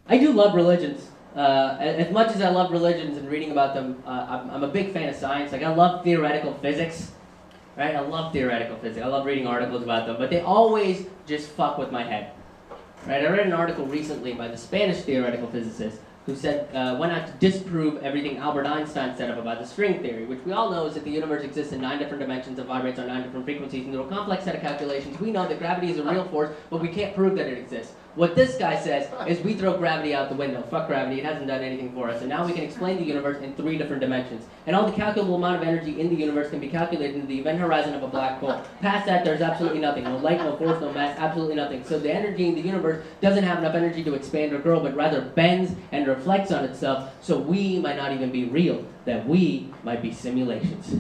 I do love religions. As much as I love religions and reading about them, I'm a big fan of science. Like, I love theoretical physics, right? I love theoretical physics. I love reading articles about them, but they always just fuck with my head, right? I read an article recently by the Spanish theoretical physicist who said, went out to disprove everything Albert Einstein said up about the string theory, which we all know is that the universe exists in 9 different dimensions and vibrates on 9 different frequencies, and through a complex set of calculations, we know that gravity is a real force, but we can't prove that it exists. What this guy says is we throw gravity out the window. Fuck gravity, it hasn't done anything for us, and now we can explain the universe in 3 different dimensions. And all the calculable amount of energy in the universe can be calculated into the event horizon of a black hole. Past that, there's absolutely nothing. No light, no force, no mass, absolutely nothing. So the energy in the universe doesn't have enough energy to expand or grow, but rather bends and reflects on itself, so we might not even be real, that we might be simulations.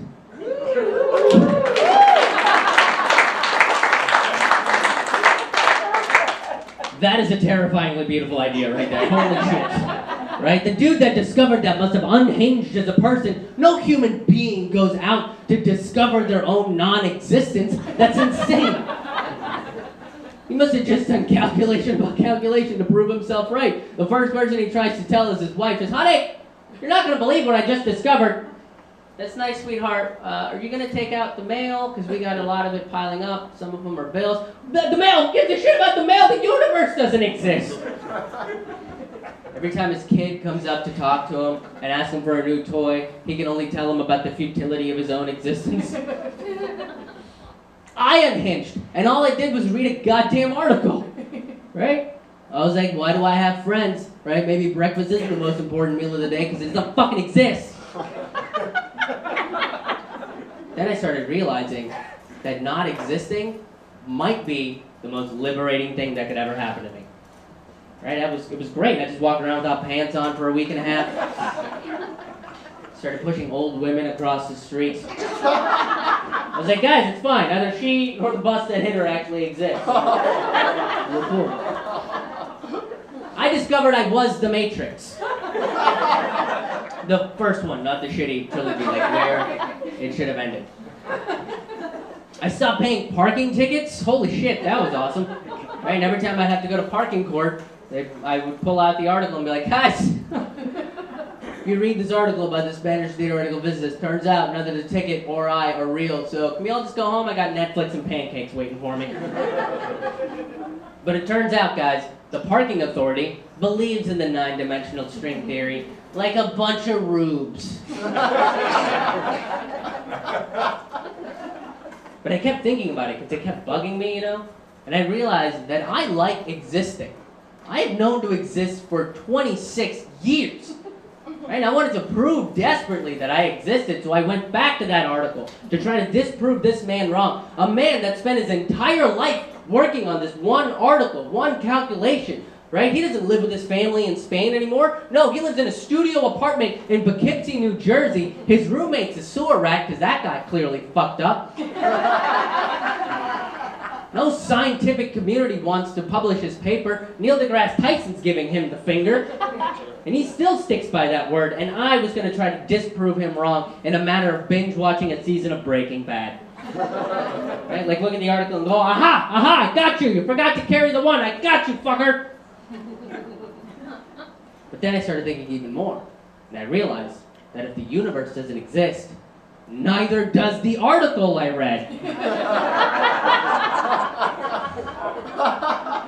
That is a terrifyingly beautiful idea right there. Holy shit. Right? The dude that discovered that must have unhinged as a person. No human being goes out to discover their own non-existence. That's insane. He must have just done calculation about calculation to prove himself right. The first person he tries to tell is his wife is, honey, you're not going to believe what I just discovered. That's nice, sweetheart. Are you going to take out the mail? Because we got a lot of it piling up. Some of them are bills. The mail! Who gives a shit about the mail? The universe doesn't exist! Every time his kid comes up to talk to him and ask him for a new toy, he can only tell him about the futility of his own existence. I unhinged, and all I did was read a goddamn article. Right? I was like, why do I have friends? Right? Maybe breakfast isn't the most important meal of the day because it doesn't fucking exist. Then I started realizing that not existing might be the most liberating thing that could ever happen to me. Right? It was great. I just walked around without pants on for a week and a half. Started pushing old women across the streets. I was like, guys, it's fine. Neither she nor the bus that hit her actually exists. We're cool. I discovered I was the Matrix. The first one, not the shitty trilogy, like where it should have ended. I stopped paying parking tickets. Holy shit, that was awesome. Right, and every time I'd have to go to parking court, I would pull out the article and be like, guys, you read this article about the Spanish theoretical physicist. Turns out neither the ticket or I are real, so can we all just go home? I got Netflix and pancakes waiting for me. But it turns out, guys, the parking authority believes in the 9-dimensional string theory like a bunch of rubes. But I kept thinking about it because it kept bugging me, you know? And I realized that I like existing. I had known to exist for 26 years. Right? I wanted to prove desperately that I existed, so I went back to that article to try to disprove this man wrong. A man that spent his entire life working on this one article, one calculation. Right? He doesn't live with his family in Spain anymore. No, he lives in a studio apartment in Poughkeepsie, New Jersey. His roommate's a sewer rat because that guy clearly fucked up. No scientific community wants to publish his paper. Neil deGrasse Tyson's giving him the finger. And he still sticks by that word. And I was going to try to disprove him wrong in a matter of binge watching a season of Breaking Bad. Right? Like look at the article and go, aha, I got you. You forgot to carry the one. I got you, fucker. But then I started thinking even more, and I realized that if the universe doesn't exist, neither does the article I read.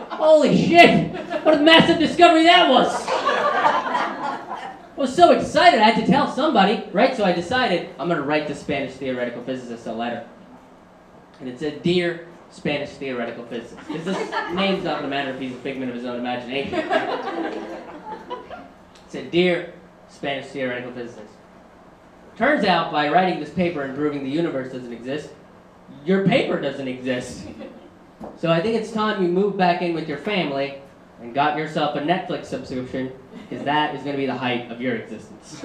Holy shit! What a massive discovery that was! I was so excited I had to tell somebody, right? So I decided I'm going to write the Spanish theoretical physicist a letter. And it said, Dear Spanish theoretical physicist. Because this name's not going to matter if he's a figment of his own imagination. It said, Dear Spanish theoretical physicist. Turns out, by writing this paper and proving the universe doesn't exist, your paper doesn't exist. So I think it's time you move back in with your family and got yourself a Netflix subscription, because that is going to be the height of your existence.